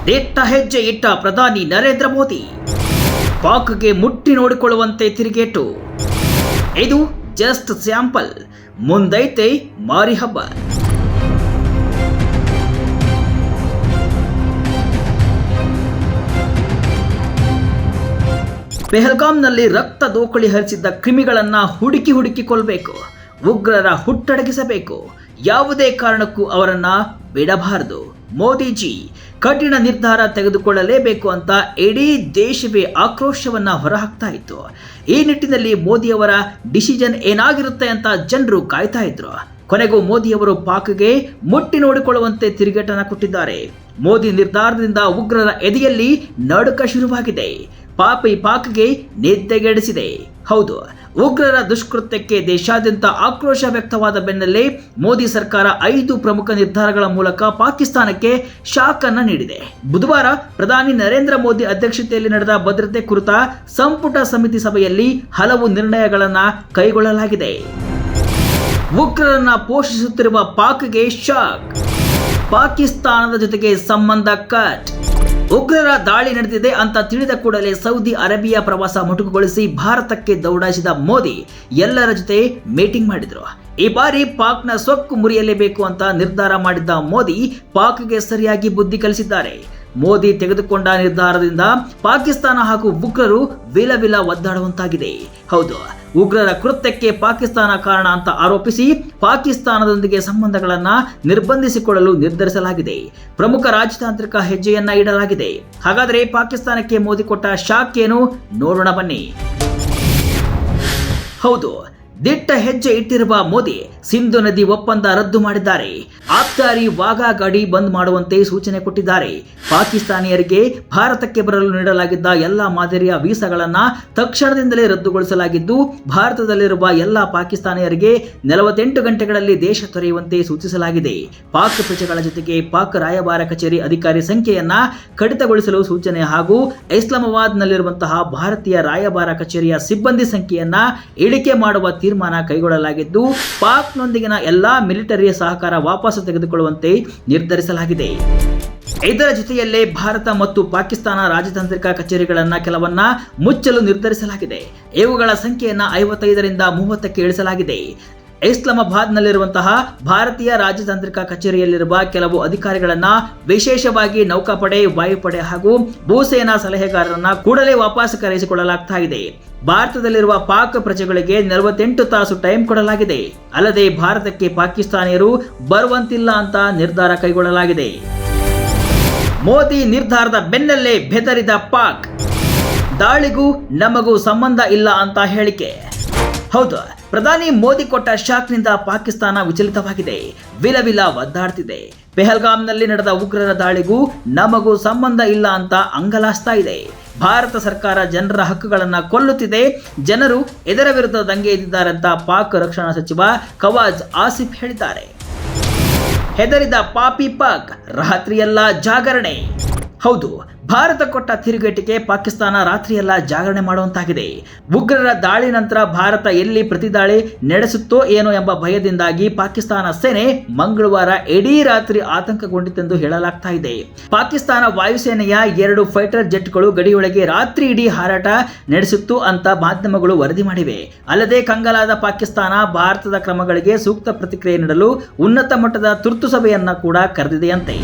ದಿಟ್ಟ ಹೆಜ್ಜೆ ಇಟ್ಟ ಪ್ರಧಾನಿ ನರೇಂದ್ರ ಮೋದಿ. ಪಾಕ್ಗೆ ಮುಟ್ಟಿ ನೋಡಿಕೊಳ್ಳುವಂತೆ ತಿರುಗೇಟು. ಇದು ಜಸ್ಟ್ ಸ್ಯಾಂಪಲ್, ಮುಂದೈತೆ ಮಾರಿ ಹಬ್ಬ. ಪೆಹಲ್ಗಾಮ್ನಲ್ಲಿ ರಕ್ತ ದೋಕಳಿ ಹರಿಸಿದ್ದ ಕ್ರಿಮಿಗಳನ್ನ ಹುಡುಕಿ ಕೊಲ್ಲಬೇಕು. ಉಗ್ರರ ಹುಟ್ಟಡಗಿಸಬೇಕು. ಯಾವುದೇ ಕಾರಣಕ್ಕೂ ಅವರನ್ನ ಬಿಡಬಾರದು. ಮೋದಿಜಿ ಕಠಿಣ ನಿರ್ಧಾರ ತೆಗೆದುಕೊಳ್ಳಲೇಬೇಕು ಅಂತ ಇಡೀ ದೇಶವೇ ಆಕ್ರೋಶವನ್ನ ಹೊರಹಾಕ್ತಾ ಇತ್ತು. ಈ ನಿಟ್ಟಿನಲ್ಲಿ ಮೋದಿಯವರ ಡಿಸಿಷನ್ ಏನಾಗಿರುತ್ತೆ ಅಂತ ಜನರು ಕಾಯ್ತಾ ಇದ್ರು. ಕೊನೆಗೂ ಮೋದಿಯವರು ಪಾಕ್ಗೆ ಮುಟ್ಟಿ ನೋಡಿಕೊಳ್ಳುವಂತೆ ತಿರುಗೇಟನ್ನು ಕೊಟ್ಟಿದ್ದಾರೆ. ಮೋದಿ ನಿರ್ಧಾರದಿಂದ ಉಗ್ರರ ಎದೆಯಲ್ಲಿ ನಡುಕ ಶುರುವಾಗಿದೆ. ಪಾಕ್ಗೆ ನಿದ್ದೆಗೆಡಿಸಿದೆ. ಹೌದು, ಉಗ್ರರ ದುಷ್ಕೃತ್ಯಕ್ಕೆ ದೇಶಾದ್ಯಂತ ಆಕ್ರೋಶ ವ್ಯಕ್ತವಾದ ಬೆನ್ನಲ್ಲೇ ಮೋದಿ ಸರ್ಕಾರ 5 ಪ್ರಮುಖ ನಿರ್ಧಾರಗಳ ಮೂಲಕ ಪಾಕಿಸ್ತಾನಕ್ಕೆ ಶಾಕ್ ಅನ್ನು ನೀಡಿದೆ. ಬುಧವಾರ ಪ್ರಧಾನಿ ನರೇಂದ್ರ ಮೋದಿ ಅಧ್ಯಕ್ಷತೆಯಲ್ಲಿ ನಡೆದ ಭದ್ರತೆ ಕುರಿತ ಸಂಪುಟ ಸಮಿತಿ ಸಭೆಯಲ್ಲಿ ಹಲವು ನಿರ್ಣಯಗಳನ್ನು ಕೈಗೊಳ್ಳಲಾಗಿದೆ. ಉಗ್ರರನ್ನ ಪೋಷಿಸುತ್ತಿರುವ ಪಾಕ್ಗೆ ಶಾಕ್. ಪಾಕಿಸ್ತಾನದ ಜೊತೆಗೆ ಸಂಬಂಧ ಕಟ್. ಉಗ್ರರ ದಾಳಿ ನಡೆದಿದೆ ಅಂತ ತಿಳಿದ ಕೂಡಲೇ ಸೌದಿ ಅರೇಬಿಯಾ ಪ್ರವಾಸ ಮೊಟಕುಗೊಳಿಸಿ ಭಾರತಕ್ಕೆ ದೌಡಾಯಿಸಿದ ಮೋದಿ ಎಲ್ಲರ ಜೊತೆ ಮೀಟಿಂಗ್ ಮಾಡಿದ್ರು. ಈ ಬಾರಿ ಪಾಕ್ನ ಸೊಕ್ಕು ಮುರಿಯಲೇಬೇಕು ಅಂತ ನಿರ್ಧಾರ ಮಾಡಿದ್ದ ಮೋದಿ ಪಾಕ್ಗೆ ಸರಿಯಾಗಿ ಬುದ್ಧಿ ಕಲಿಸಿದ್ದಾರೆ. ಮೋದಿ ತೆಗೆದುಕೊಂಡ ನಿರ್ಧಾರದಿಂದ ಪಾಕಿಸ್ತಾನ ಹಾಗೂ ಉಗ್ರರು ವಿಲ ಒದ್ದಾಡುವಂತಾಗಿದೆ. ಹೌದು, ಉಗ್ರರ ಕೃತ್ಯಕ್ಕೆ ಪಾಕಿಸ್ತಾನ ಕಾರಣ ಅಂತ ಆರೋಪಿಸಿ ಪಾಕಿಸ್ತಾನದೊಂದಿಗೆ ಸಂಬಂಧಗಳನ್ನು ನಿರ್ಬಂಧಿಸಿಕೊಳ್ಳಲು ನಿರ್ಧರಿಸಲಾಗಿದೆ. ಪ್ರಮುಖ ರಾಜತಾಂತ್ರಿಕ ಹೆಜ್ಜೆಯನ್ನ ಇಡಲಾಗಿದೆ. ಹಾಗಾದರೆ ಪಾಕಿಸ್ತಾನಕ್ಕೆ ಮೋದಿ ಕೊಟ್ಟ ಶಾಕ್ ಏನು ನೋಡೋಣ ಬನ್ನಿ. ಹೌದು, ದಿಟ್ಟ ಹೆಜ್ಜೆ ಇಟ್ಟಿರುವ ಮೋದಿ ಸಿಂಧು ನದಿ ಒಪ್ಪಂದ ರದ್ದು ಮಾಡಿದ್ದಾರೆ. ಆಬ್ದಾರಿ ವಾಘಾ ಗಡಿ ಬಂದ್ ಮಾಡುವಂತೆ ಸೂಚನೆ ಕೊಟ್ಟಿದ್ದಾರೆ. ಪಾಕಿಸ್ತಾನಿಯರಿಗೆ ಭಾರತಕ್ಕೆ ಬರಲು ನೀಡಲಾಗಿದ್ದ ಎಲ್ಲ ಮಾದರಿಯ ವೀಸಾಗಳನ್ನು ತಕ್ಷಣದಿಂದಲೇ ರದ್ದುಗೊಳಿಸಲಾಗಿದ್ದು, ಭಾರತದಲ್ಲಿರುವ ಎಲ್ಲ ಪಾಕಿಸ್ತಾನಿಯರಿಗೆ 48 ಗಂಟೆಗಳಲ್ಲಿ ದೇಶ ತೊರೆಯುವಂತೆ ಸೂಚಿಸಲಾಗಿದೆ. ಪಾಕ್ ಪ್ರಜೆಗಳ ಜೊತೆಗೆ ಪಾಕ್ ರಾಯಭಾರ ಕಚೇರಿ ಅಧಿಕಾರಿ ಸಂಖ್ಯೆಯನ್ನ ಕಡಿತಗೊಳಿಸಲು ಸೂಚನೆ ಹಾಗೂ ಇಸ್ಲಾಮಾಬಾದ್ನಲ್ಲಿರುವಂತಹ ಭಾರತೀಯ ರಾಯಭಾರ ಕಚೇರಿಯ ಸಿಬ್ಬಂದಿ ಸಂಖ್ಯೆಯನ್ನ ಇಳಿಕೆ ಮಾಡುವ ತೀರ್ಮಾನ ಕೈಗೊಳ್ಳಲಾಗಿದ್ದು, ಪಾಕ್ನೊಂದಿಗಿನ ಎಲ್ಲಾ ಮಿಲಿಟರಿ ಸಹಕಾರ ವಾಪಸ್ ತೆಗೆದುಕೊಳ್ಳುವಂತೆ ನಿರ್ಧರಿಸಲಾಗಿದೆ. ಇದರ ಜೊತೆಯಲ್ಲೇ ಭಾರತ ಮತ್ತು ಪಾಕಿಸ್ತಾನ ರಾಜತಾಂತ್ರಿಕ ಕಚೇರಿಗಳನ್ನ ಕೆಲವನ್ನ ಮುಚ್ಚಲು ನಿರ್ಧರಿಸಲಾಗಿದೆ. ಇವುಗಳ ಸಂಖ್ಯೆಯನ್ನ 55ರಿಂದ 30ಕ್ಕೆ ಇಳಿಸಲಾಗಿದೆ. ಇಸ್ಲಾಮಾಬಾದ್ನಲ್ಲಿರುವಂತಹ ಭಾರತೀಯ ರಾಜತಾಂತ್ರಿಕ ಕಚೇರಿಯಲ್ಲಿರುವ ಕೆಲವು ಅಧಿಕಾರಿಗಳನ್ನ, ವಿಶೇಷವಾಗಿ ನೌಕಾಪಡೆ, ವಾಯುಪಡೆ ಹಾಗೂ ಭೂಸೇನಾ ಸಲಹೆಗಾರರನ್ನ ಕೂಡಲೇ ವಾಪಸ್ ಕರೆಸಿಕೊಳ್ಳಲಾಗ್ತಾ ಇದೆ. ಭಾರತದಲ್ಲಿರುವ ಪಾಕ್ ಪ್ರಜೆಗಳಿಗೆ 48 ತಾಸು ಟೈಮ್ ಕೊಡಲಾಗಿದೆ. ಅಲ್ಲದೆ ಭಾರತಕ್ಕೆ ಪಾಕಿಸ್ತಾನಿಯರು ಬರುವಂತಿಲ್ಲ ಅಂತ ನಿರ್ಧಾರ ಕೈಗೊಳ್ಳಲಾಗಿದೆ. ಮೋದಿ ನಿರ್ಧಾರದ ಬೆನ್ನಲ್ಲೇ ಬೆದರಿದ ಪಾಕ್. ದಾಳಿಗೂ ನಮಗೂ ಸಂಬಂಧ ಇಲ್ಲ ಅಂತ ಹೇಳಿಕೆ. ಹೌದು, ಪ್ರಧಾನಿ ಮೋದಿ ಕೊಟ್ಟ ಶಾಕ್ನಿಂದ ಪಾಕಿಸ್ತಾನ ವಿಚಲಿತವಾಗಿದೆ. ವಿಲ ಒದ್ದಾಡ್ತಿದೆ. ಪೆಹಲ್ಗಾಮ್ನಲ್ಲಿ ನಡೆದ ಉಗ್ರರ ದಾಳಿಗೂ ನಮಗೂ ಸಂಬಂಧ ಇಲ್ಲ ಅಂತ ಅಂಗಲಾಸ್ತಾ ಇದೆ. ಭಾರತ ಸರ್ಕಾರ ಜನರ ಹಕ್ಕುಗಳನ್ನು ಕೊಲ್ಲುತ್ತಿದೆ. ಜನರು ಇದರ ವಿರುದ್ಧ ದಂಗೆ ಎದ್ದಿದ್ದಾರೆ ಅಂತ ಪಾಕ್ ರಕ್ಷಣಾ ಸಚಿವ ಖವಾಜ್ ಆಸಿಫ್ ಹೇಳಿದ್ದಾರೆ. ಹೆದರಿದ ಪಾಪಿ ಪಾಕ್, ರಾತ್ರಿಯೆಲ್ಲ ಜಾಗರಣೆ. ಹೌದು, ಭಾರತ ಕೊಟ್ಟ ತಿರುಗೇಟಿಗೆ ಪಾಕಿಸ್ತಾನ ರಾತ್ರಿಯೆಲ್ಲ ಜಾಗರಣೆ ಮಾಡುವಂತಾಗಿದೆ. ಉಗ್ರರ ದಾಳಿ ನಂತರ ಭಾರತ ಎಲ್ಲಿ ಪ್ರತಿದಾಳಿ ನಡೆಸುತ್ತೋ ಏನೋ ಎಂಬ ಭಯದಿಂದಾಗಿ ಪಾಕಿಸ್ತಾನ ಸೇನೆ ಮಂಗಳವಾರ ಇಡೀ ರಾತ್ರಿ ಆತಂಕಗೊಂಡಿತೆಂದು ಹೇಳಲಾಗ್ತಾ ಇದೆ. ಪಾಕಿಸ್ತಾನ ವಾಯುಸೇನೆಯ 2 ಫೈಟರ್ ಜೆಟ್ಗಳು ಗಡಿಯೊಳಗೆ ರಾತ್ರಿ ಇಡೀ ಹಾರಾಟ ನಡೆಸಿತ್ತು ಅಂತ ಮಾಧ್ಯಮಗಳು ವರದಿ ಮಾಡಿವೆ. ಅಲ್ಲದೆ ಕಂಗಾಲಾದ ಪಾಕಿಸ್ತಾನ ಭಾರತದ ಕ್ರಮಗಳಿಗೆ ಸೂಕ್ತ ಪ್ರತಿಕ್ರಿಯೆ ನೀಡಲು ಉನ್ನತ ಮಟ್ಟದ ತುರ್ತು ಸಭೆಯನ್ನ ಕೂಡ ಕರೆದಿದೆಯಂತೆ.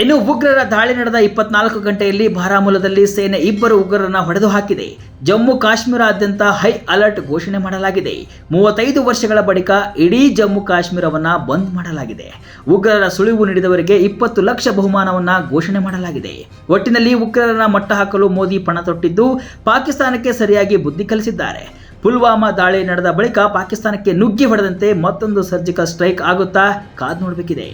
ಇನ್ನು ಉಗ್ರರ ದಾಳಿ ನಡೆದ 24 ಗಂಟೆಯಲ್ಲಿ ಬಾರಾಮುಲಾದಲ್ಲಿ ಸೇನೆ 2 ಉಗ್ರರನ್ನ ಹೊಡೆದು ಹಾಕಿದೆ. ಜಮ್ಮು ಕಾಶ್ಮೀರಾದ್ಯಂತ ಹೈ ಅಲರ್ಟ್ ಘೋಷಣೆ ಮಾಡಲಾಗಿದೆ. 35 ವರ್ಷಗಳ ಬಳಿಕ ಇಡೀ ಜಮ್ಮು ಕಾಶ್ಮೀರವನ್ನ ಬಂದ್ ಮಾಡಲಾಗಿದೆ. ಉಗ್ರರ ಸುಳಿವು ನೀಡಿದವರಿಗೆ 20 ಲಕ್ಷ ಬಹುಮಾನವನ್ನ ಘೋಷಣೆ ಮಾಡಲಾಗಿದೆ. ಒಟ್ಟಿನಲ್ಲಿ ಉಗ್ರರನ್ನ ಮಟ್ಟ ಹಾಕಲು ಮೋದಿ ಪಣ ತೊಟ್ಟಿದ್ದು, ಪಾಕಿಸ್ತಾನಕ್ಕೆ ಸರಿಯಾಗಿ ಬುದ್ಧಿ ಕಲಿಸಿದ್ದಾರೆ. ಪುಲ್ವಾಮಾ ದಾಳಿ ನಡೆದ ಬಳಿಕ ಪಾಕಿಸ್ತಾನಕ್ಕೆ ನುಗ್ಗಿ ಹೊಡೆದಂತೆ ಮತ್ತೊಂದು ಸರ್ಜಿಕಲ್ ಸ್ಟ್ರೈಕ್ ಆಗುತ್ತಾ ಕಾದು ನೋಡಬೇಕಿದೆ.